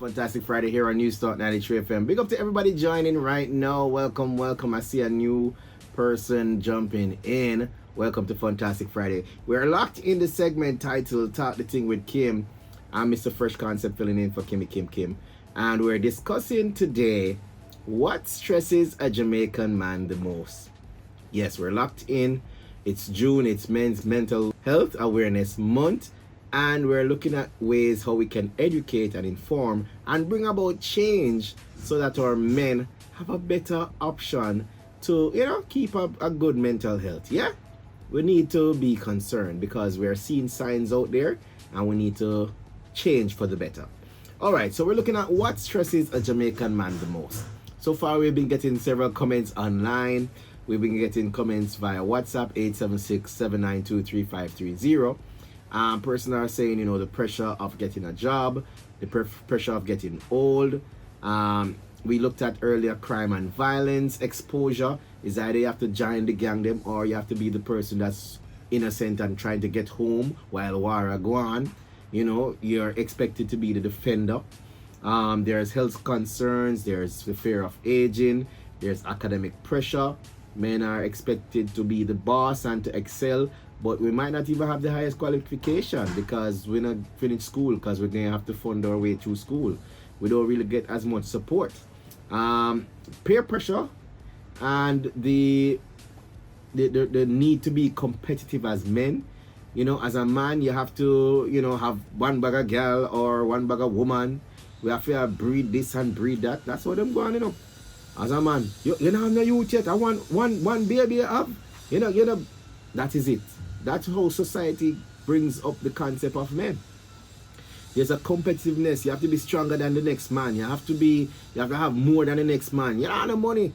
Fantastic Friday here on News Talk 93 FM. Big up to everybody joining right now. Welcome, welcome. I see a new person jumping in. Welcome to Fantastic Friday. We're locked in the segment titled Talk the Ting with Kim. I'm Mr. Fresh Concept filling in for Kim. And we're discussing today what stresses a Jamaican man the most. Yes, we're locked in. It's June, it's Men's Mental Health Awareness Month. And we're looking at ways how we can educate and inform and bring about change so that our men have a better option to, keep up a good mental health. Yeah, we need to be concerned because we're seeing signs out there and we need to change for the better. All right, so we're looking at what stresses a Jamaican man the most. So far, we've been getting several comments online. We've been getting comments via WhatsApp, 876-792-3530. Person are saying, the pressure of getting a job, the pressure of getting old. We looked at earlier crime and violence exposure. Is either you have to join the gang them or you have to be the person that's innocent and trying to get home while war go on. You're expected to be the defender. There's health concerns, there's the fear of aging, there's academic pressure. Men are expected to be the boss and to excel, but we might not even have the highest qualification because we're not finished school because we're going to have to fund our way through school. We don't really get as much support. Peer pressure and the need to be competitive as men. As a man, you have to, have one bag of girl or one bag of woman. We have to breed this and breed that. That's what I'm going, As a man, you don't have no youth yet. I want one baby up. That is it. That's how society brings up the concept of men. There's a competitiveness. You have to be stronger than the next man. You have to have more than the next man. You don't have no money.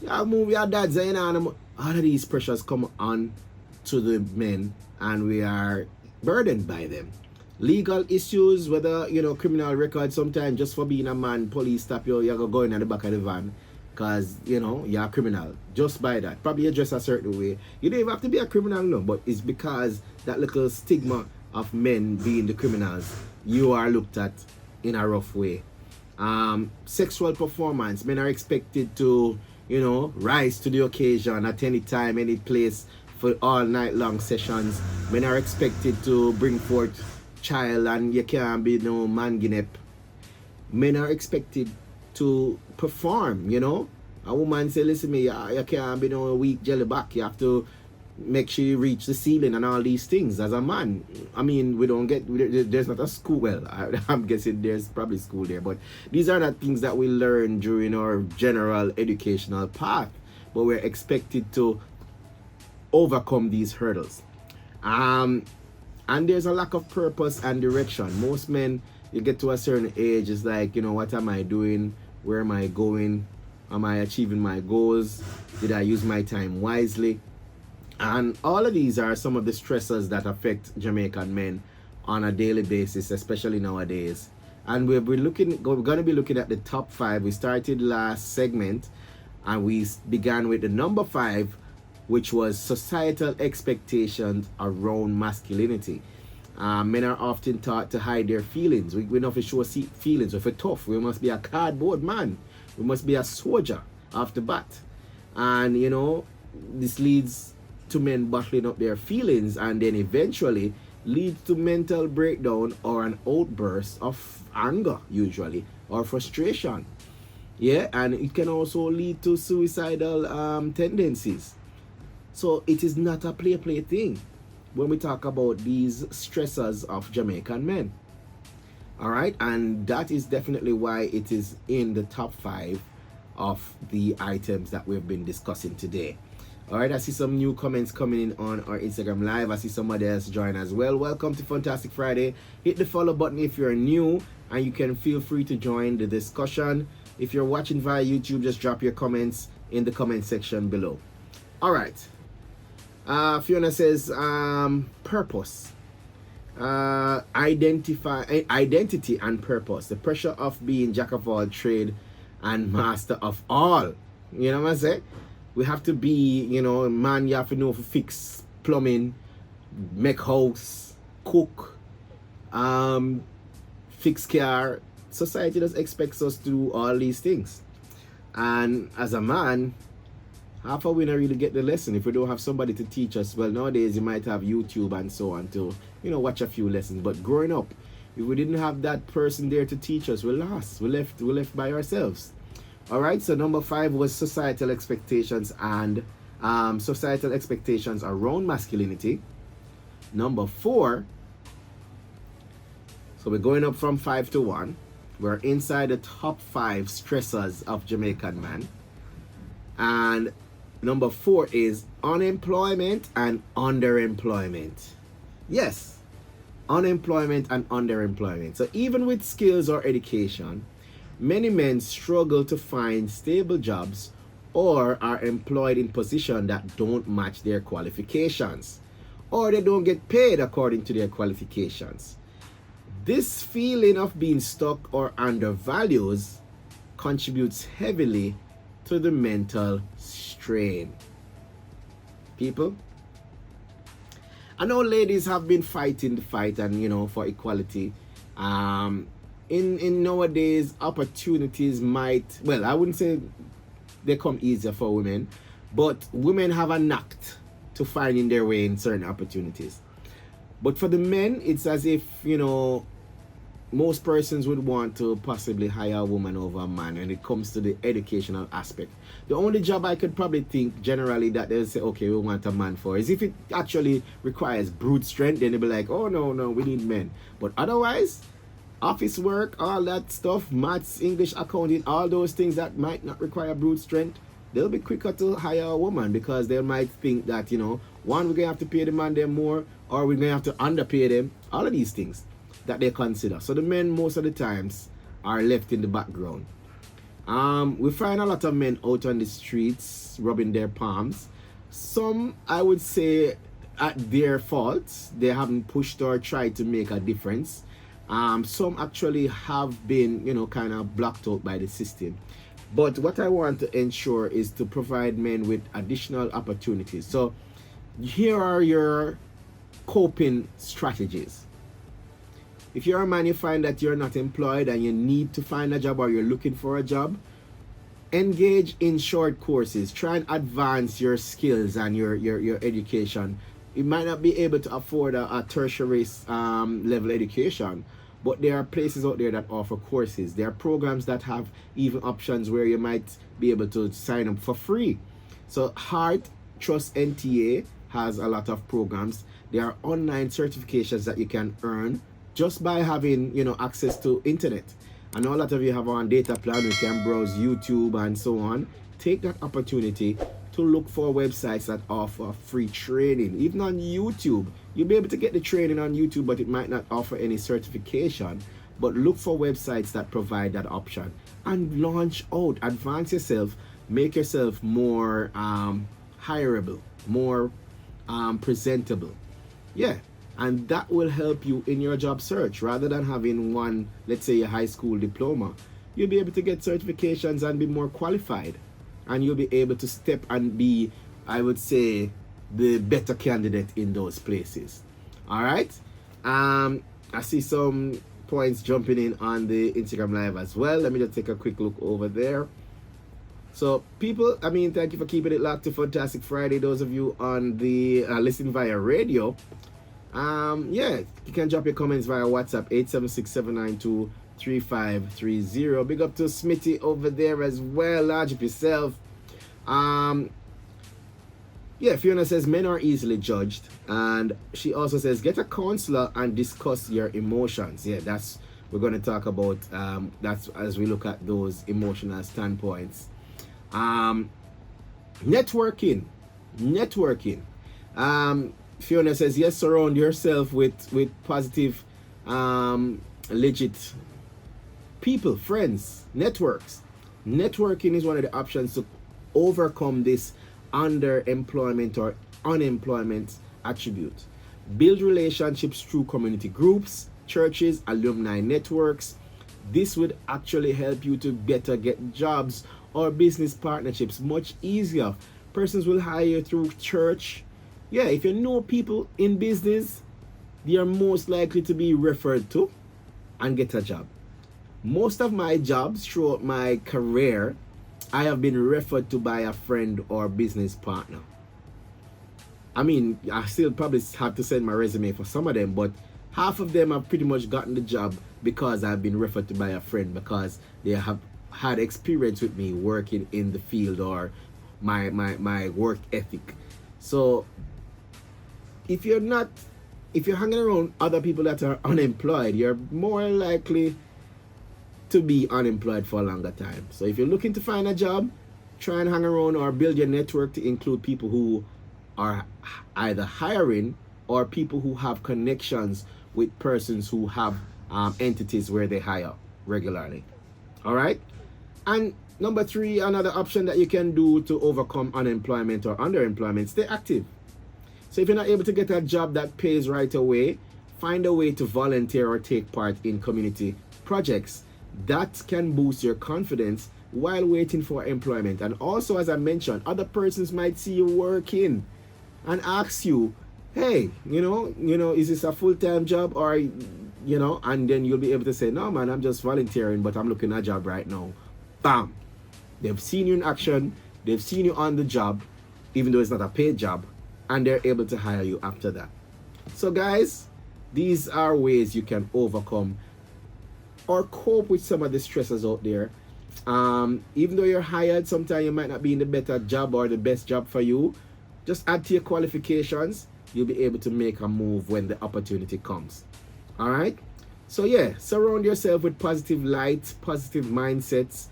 You have move your dads and all of these pressures come on to the men and we are burdened by them. Legal issues, whether criminal record, sometimes just for being a man, police stop you, you're going in the back of the van because you're a criminal. Just by that. Probably you dress a certain way. You don't even have to be a criminal, no, but it's because that little stigma of men being the criminals, you are looked at in a rough way. Sexual performance, men are expected to, rise to the occasion at any time, any place for all night long sessions. Men are expected to bring forth child and you can't be no man ginep. Men are expected to perform, A woman say, listen me, you can't be no weak jelly back. You have to make sure you reach the ceiling and all these things as a man. I mean, there's not a school. Well, I'm guessing there's probably school there, but these are not things that we learn during our general educational path, but we're expected to overcome these hurdles. And there's a lack of purpose and direction. Most men, you get to a certain age, it's like, what am I doing? Where am I going? Am I achieving my goals? Did I use my time wisely? And all of these are some of the stressors that affect Jamaican men on a daily basis, especially nowadays. And we're going to be looking at the top 5. We started last segment and we began with the number 5, which was societal expectations around masculinity. Men are often taught to hide their feelings. We don't show feelings. If we're tough, we must be a cardboard man. We must be a soldier off the bat. And, this leads to men bottling up their feelings and then eventually leads to mental breakdown or an outburst of anger, usually, or frustration. Yeah, and it can also lead to suicidal tendencies. So it is not a play thing when we talk about these stressors of Jamaican men. All right, and that is definitely why it is in the top 5 of the items that we've been discussing today. All right, I see some new comments coming in on our Instagram Live. I see somebody else join as well. Welcome to Fantastic Friday. Hit the follow button if you're new, and you can feel free to join the discussion. If you're watching via YouTube, just drop your comments in the comment section below. All right. Fiona says, purpose. Identity and purpose. The pressure of being jack of all trade and master of all. You know what I'm saying? We have to be, man, you have to know to fix plumbing, make house, cook, fix car, society just expects us to do all these things. And as a man, half of we not really get the lesson if we don't have somebody to teach us. Well, nowadays you might have YouTube and so on to, watch a few lessons. But growing up, if we didn't have that person there to teach us, we're lost. We're left by ourselves. All right. So number 5 was societal expectations and societal expectations around masculinity. Number 4. So we're going up from 5 to 1. We're inside the top 5 stressors of Jamaican man. And number 4 is unemployment and underemployment. Yes, unemployment and underemployment. So even with skills or education, many men struggle to find stable jobs or are employed in positions that don't match their qualifications, or they don't get paid according to their qualifications. This feeling of being stuck or undervalued contributes heavily to the mental strain. People, I know ladies have been fighting the fight and for equality. In nowadays, opportunities might, well, I wouldn't say they come easier for women, but women have a knack to finding their way in certain opportunities. But for the men, it's as if most persons would want to possibly hire a woman over a man when it comes to the educational aspect. The only job I could probably think generally that they'll say, okay, we want a man for, is if it actually requires brute strength, then they'll be like, oh no, we need men. But otherwise, office work, all that stuff, maths, English, accounting, all those things that might not require brute strength, they'll be quicker to hire a woman because they might think that, one, we're going to have to pay the man them more, or we're going to have to underpay them, all of these things that they consider. So the men most of the times are left in the background. We find a lot of men out on the streets rubbing their palms. Some, I would say, at their fault, they haven't pushed or tried to make a difference. Some actually have been, kind of blocked out by the system. But what I want to ensure is to provide men with additional opportunities. So here are your coping strategies. If you're a man, you find that you're not employed and you need to find a job or you're looking for a job, engage in short courses. Try and advance your skills and your education. You might not be able to afford a tertiary level education, but there are places out there that offer courses. There are programs that have even options where you might be able to sign up for free. So Heart Trust NTA has a lot of programs. There are online certifications that you can earn just by having access to internet. I know a lot of you have on data plan, you can browse YouTube and so on. Take that opportunity to look for websites that offer free training. Even on YouTube, you'll be able to get the training on YouTube, but it might not offer any certification. But look for websites that provide that option and launch out, advance yourself, make yourself more hireable, more presentable. Yeah. And that will help you in your job search. Rather than having one, let's say a high school diploma, you'll be able to get certifications and be more qualified. And you'll be able to step and be, I would say, the better candidate in those places. All right. I see some points jumping in on the Instagram live as well. Let me just take a quick look over there. So people, thank you for keeping it locked to Fantastic Friday. Those of you on the listen via radio, you can drop your comments via WhatsApp 876-792-3530. Big up to Smitty over there as well. Large up yourself. Fiona says men are easily judged, and she also says get a counselor and discuss your emotions. That's we're going to talk about. That's as we look at those emotional standpoints. Networking. Fiona says, yes, surround yourself with positive, legit people, friends, networks. Networking is one of the options to overcome this underemployment or unemployment attribute. Build relationships through community groups, churches, alumni networks. This would actually help you to better get jobs or business partnerships much easier. Persons will hire you through church. If you know people in business, they are most likely to be referred to and get a job. Most of my jobs throughout my career, I have been referred to by a friend or business partner. I mean, I still probably have to send my resume for some of them, but half of them have pretty much gotten the job because I've been referred to by a friend, because they have had experience with me working in the field, or my work ethic. So if you're hanging around other people that are unemployed, you're more likely to be unemployed for a longer time. So if you're looking to find a job, try and hang around or build your network to include people who are either hiring or people who have connections with persons who have entities where they hire regularly. All right. And number 3, another option that you can do to overcome unemployment or underemployment: stay active. So if you're not able to get a job that pays right away, find a way to volunteer or take part in community projects. That can boost your confidence while waiting for employment. And also, as I mentioned, other persons might see you working and ask you, hey, is this a full-time job, or, and then you'll be able to say, no, man, I'm just volunteering, but I'm looking at a job right now. Bam. They've seen you in action. They've seen you on the job, even though it's not a paid job, and they're able to hire you after that. So guys, these are ways you can overcome or cope with some of the stresses out there. Even though you're hired, sometimes you might not be in the better job or the best job for you. Just add to your qualifications. You'll be able to make a move when the opportunity comes. All right. So yeah, surround yourself with positive light, positive mindsets,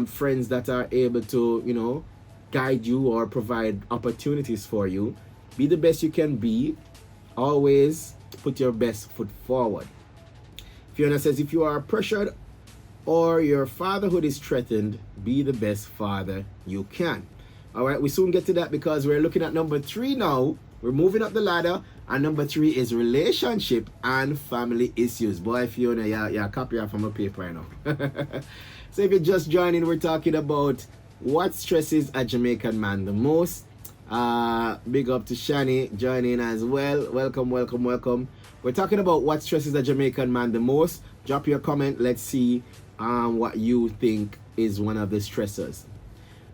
friends that are able to, guide you or provide opportunities for you. Be the best you can be. Always put your best foot forward. Fiona says, if you are pressured or your fatherhood is threatened, be the best father you can. All right, we soon get to that because we're looking at number 3 now. We're moving up the ladder, and number 3 is relationship and family issues. Boy, Fiona, yeah, copy that from a paper now. So if you're just joining, we're talking about what stresses a Jamaican man the most. Big up to Shani joining as well. Welcome. We're talking about what stresses a Jamaican man the most. Drop your comment. Let's see what you think is one of the stressors.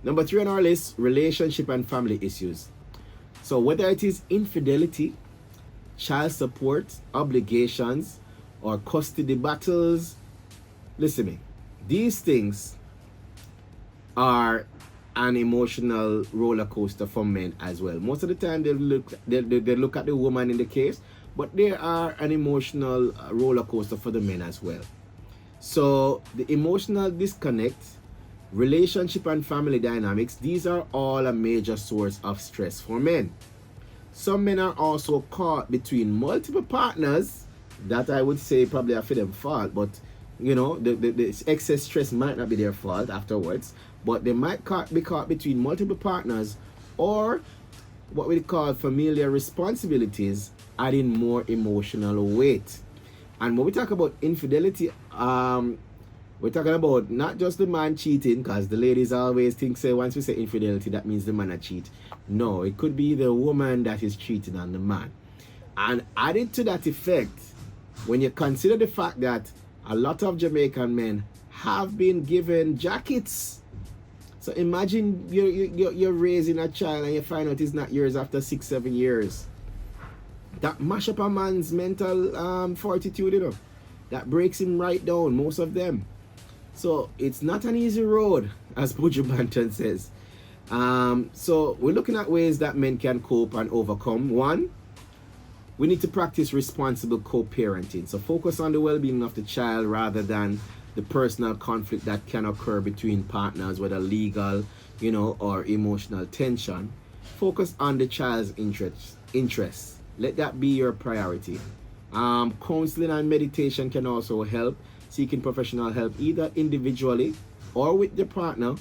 Number 3 on our list, relationship and family issues. So whether it is infidelity, child support, obligations, or custody battles, listen to me. These things are an emotional roller coaster for men as well. Most of the time they look at the woman in the case, but they are an emotional roller coaster for the men as well. So the emotional disconnect, relationship and family dynamics, these are all a major source of stress for men. Some men are also caught between multiple partners. That I would say probably are for them fault, but the excess stress might not be their fault afterwards, but they might be caught between multiple partners, or what we call familiar responsibilities, adding more emotional weight. And when we talk about infidelity, we're talking about not just the man cheating, because the ladies always think, say, once we say infidelity, that means the man a cheat. No, it could be the woman that is cheating on the man. And added to that effect, when you consider the fact that a lot of Jamaican men have been given jackets. So imagine you're raising a child and you find out it's not yours after 6-7 years. That mash up a man's mental fortitude, that breaks him right down, most of them. So it's not an easy road, as Buju Banton says. So we're looking at ways that men can cope and overcome. 1, we need to practice responsible co-parenting. So focus on the well-being of the child rather than the personal conflict that can occur between partners, whether legal, or emotional tension. Focus on the child's interests. Let that be your priority. Counseling and meditation can also help. Seeking professional help either individually or with the partner.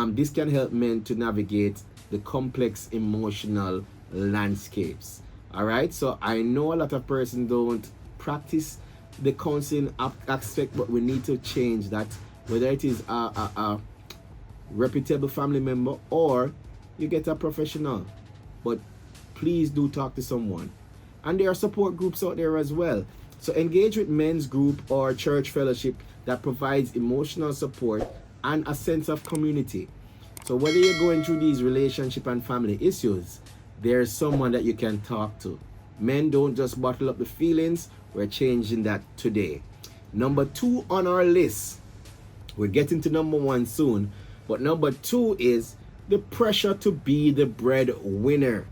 This can help men to navigate the complex emotional landscapes. All right, so I know a lot of persons don't practice the counseling aspect, but we need to change that, whether it is a reputable family member or you get a professional. But please do talk to someone. And there are support groups out there as well. So engage with men's group or church fellowship that provides emotional support and a sense of community. So whether you're going through these relationship and family issues, there's someone that you can talk to. Men don't just bottle up the feelings. We're changing that today. Number 2 on our list. We're getting to number 1 soon. But number 2 is the pressure to be the breadwinner.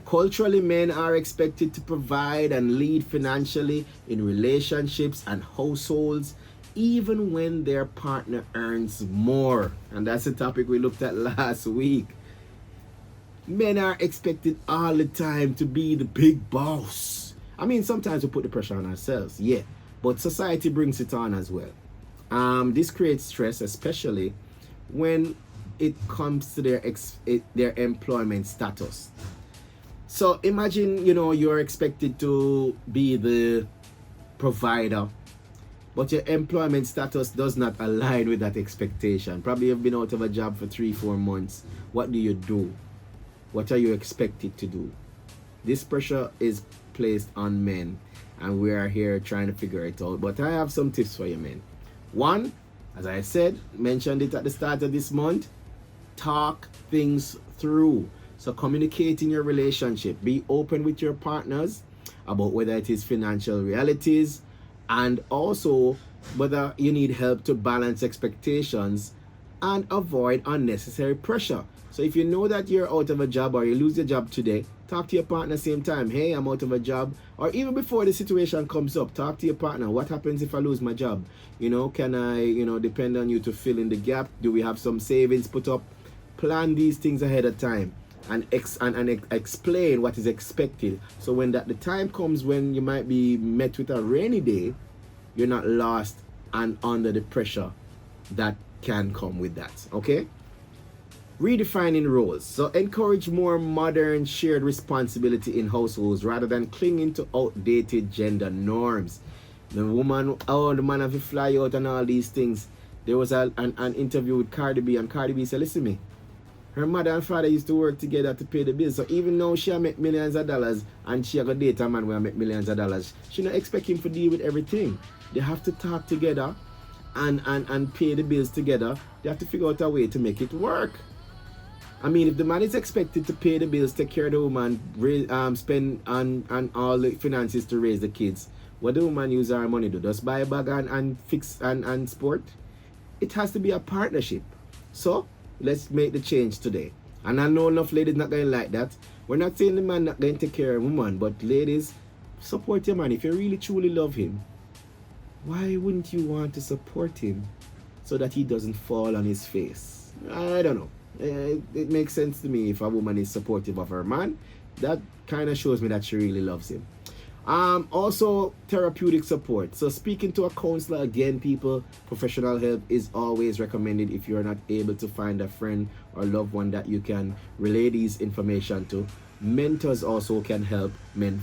Culturally, men are expected to provide and lead financially in relationships and households, even when their partner earns more. And that's the topic we looked at last week. Men are expected all the time to be the big boss. I mean, sometimes we put the pressure on ourselves, yeah, but society brings it on as well. This creates stress, especially when it comes to their employment status. So imagine, you're expected to be the provider, but your employment status does not align with that expectation. Probably you've been out of a job for 3-4 months. What do you do? What are you expected to do? This pressure is placed on men, and we are here trying to figure it out. But I have some tips for you, men. 1, as I said, mentioned it at the start of this month, talk things through. So communicate in your relationship. Be open with your partners about whether it is financial realities and also whether you need help to balance expectations and avoid unnecessary pressure. So if you know that you're out of a job or you lose your job today, talk to your partner same time. Hey, I'm out of a job. Or even before the situation comes up, talk to your partner. What happens if I lose my job? Can I, depend on you to fill in the gap? Do we have some savings put up? Plan these things ahead of time and explain what is expected. So when the time comes when you might be met with a rainy day, you're not lost and under the pressure that can come with that. Okay? Redefining roles. So encourage more modern shared responsibility in households rather than clinging to outdated gender norms. The woman, the man have to fly out and all these things. There was an interview with Cardi B, and Cardi B said, listen to me, her mother and father used to work together to pay the bills. So even though she make millions of dollars and she got date a man who make millions of dollars, she not expect him to deal with everything. They have to talk together and pay the bills together. They have to figure out a way to make it work. I mean, if the man is expected to pay the bills, take care of the woman, spend on all the finances to raise the kids, what the woman use her money do? Just buy a bag and fix and sport? It has to be a partnership. So, let's make the change today. And I know enough ladies not going to like that. We're not saying the man not going to take care of a woman, but ladies, support your man. If you really truly love him, why wouldn't you want to support him so that he doesn't fall on his face? I don't know. It makes sense to me if a woman is supportive of her man. That kind of shows me that she really loves him. Also, therapeutic support. So speaking to a counselor, again, people, professional help is always recommended if you're not able to find a friend or loved one that you can relay these information to. Mentors also can help men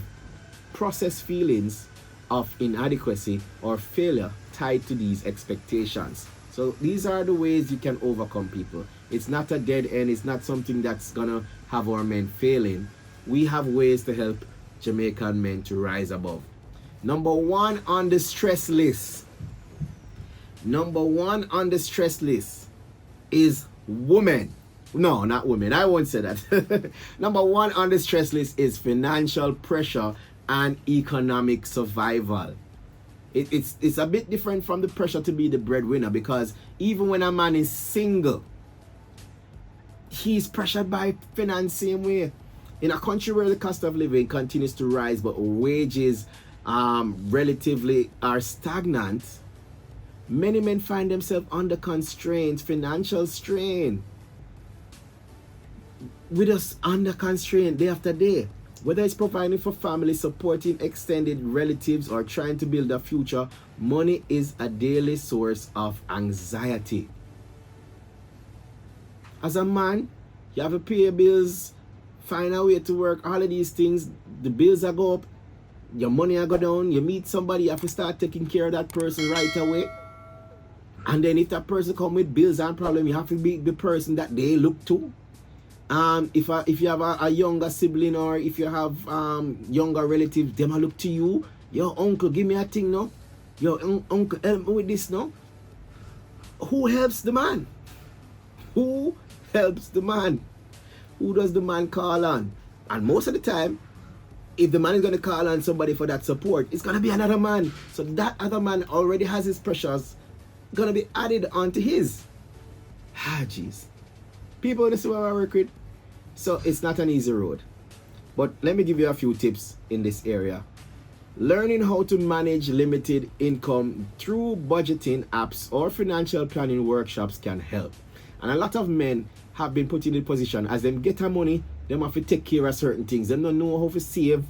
process feelings of inadequacy or failure tied to these expectations. So these are the ways you can overcome people. It's not a dead end. It's not something that's gonna have our men failing. We have ways to help Jamaican men to rise above. Number 1 on the stress list. Number 1 on the stress list is women. No, not women. I won't say that. Number 1 on the stress list is financial pressure and economic survival. It's a bit different from the pressure to be the breadwinner, because even when a man is single, he's pressured by finance same way. In a country where the cost of living continues to rise but wages relatively are stagnant, many men find themselves under constraints, financial strain. We're just under constraint day after day. Whether it's providing for family, supporting extended relatives, or trying to build a future, money is a daily source of anxiety. As a man, you have to pay your bills, find a way to work, all of these things. The bills are go up, your money are go down, you meet somebody, you have to start taking care of that person right away. And then if that person come with bills and problem, you have to be the person that they look to. If you have a younger sibling, or if you have younger relatives, them will look to you. Yo, uncle, give me a thing now. Yo, uncle, help me with this now. Who helps the man? Who helps the man? Who does the man call on? And most of the time, if the man is going to call on somebody for that support, it's going to be another man. So that other man already has his pressures going to be added onto his. Ah, jeez. People, this is what I work with. So it's not an easy road. But let me give you a few tips in this area. Learning how to manage limited income through budgeting apps or financial planning workshops can help. And a lot of men have been put in the position as them get a money, them have to take care of certain things. They don't know how to save,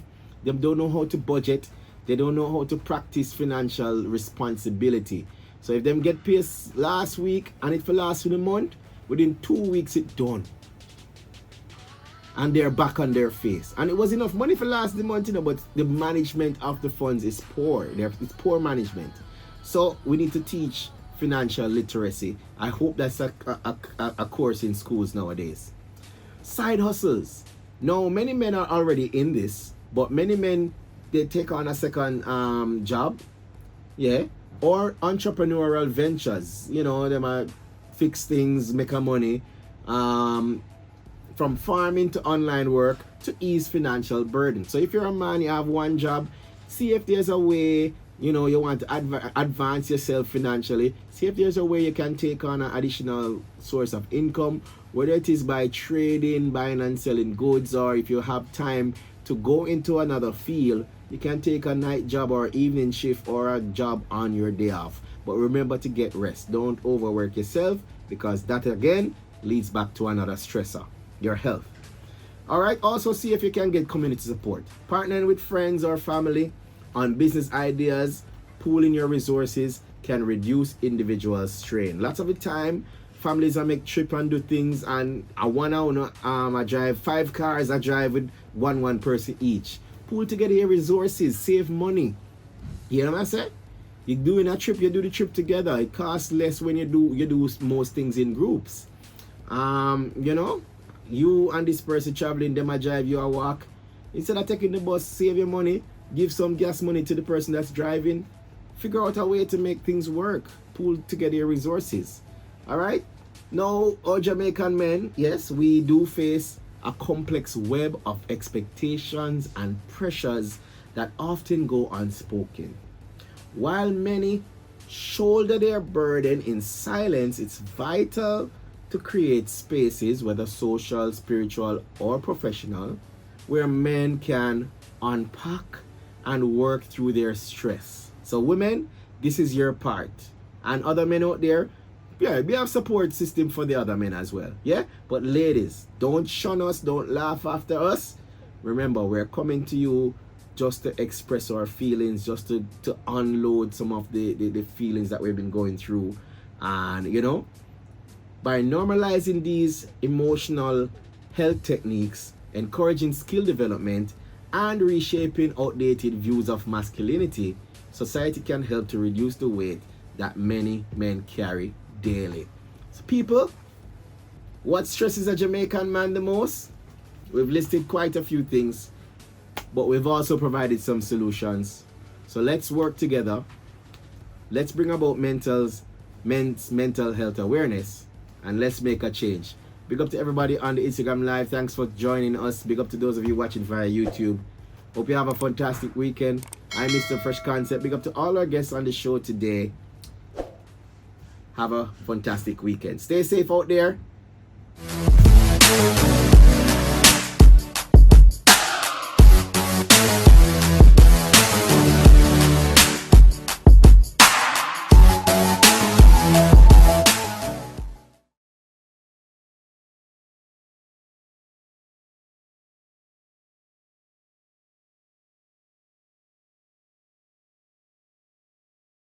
they don't know how to budget, they don't know how to practice financial responsibility. So if them get paid last week and it for last for the month, within 2 weeks it done. And they're back on their face. And it was enough money for last the month, but the management of the funds is poor. It's poor management. So we need to teach financial literacy. I hope that's a course in schools nowadays. Side hustles. Now, many men are already in this, but many men, they take on a second job, yeah, or entrepreneurial ventures. You know, they might fix things, make a money, from farming to online work to ease financial burden. So if you're a man, you have one job, see if there's a way, you know, you want to advance yourself financially. See if there's a way you can take on an additional source of income, whether it is by trading, buying and selling goods, or if you have time to go into another field, you can take a night job or evening shift or a job on your day off. But remember to get rest. Don't overwork yourself, because that again leads back to another stressor, your health. All right, also see if you can get community support. Partnering with friends or family on business ideas, pooling your resources can reduce individual strain. Lots of the time, families are make trip and do things, and I drive 5 cars, I drive with one person each. Pool together your resources, save money. You know what I'm saying? You're doing a trip, you do the trip together. It costs less when you do most things in groups. You know, you and this person traveling, them a drive, you a walk. Instead of taking the bus, save your money, give some gas money to the person that's driving. Figure out a way to make things work. Pool together your resources. All right? Now, our Jamaican men, yes, we do face a complex web of expectations and pressures that often go unspoken. While many shoulder their burden in silence, it's vital to create spaces, whether social, spiritual, or professional, where men can unpack and work through their stress. So women, this is your part. And other men out there, yeah, we have support system for the other men as well. Yeah? But ladies, don't shun us, don't laugh after us. Remember, we're coming to you just to express our feelings, just to unload some of the feelings that we've been going through. And, you know, by normalizing these emotional health techniques, encouraging skill development, and reshaping outdated views of masculinity, society can help to reduce the weight that many men carry daily. So people, what stresses a Jamaican man the most? We've listed quite a few things, but we've also provided some solutions. So let's work together. Let's bring about men's mental health awareness, and let's make a change. Big up to everybody on the Instagram Live. Thanks for joining us. Big up to those of you watching via YouTube. Hope you have a fantastic weekend. I'm Mr. Fresh Concept. Big up to all our guests on the show today. Have a fantastic weekend. Stay safe out there.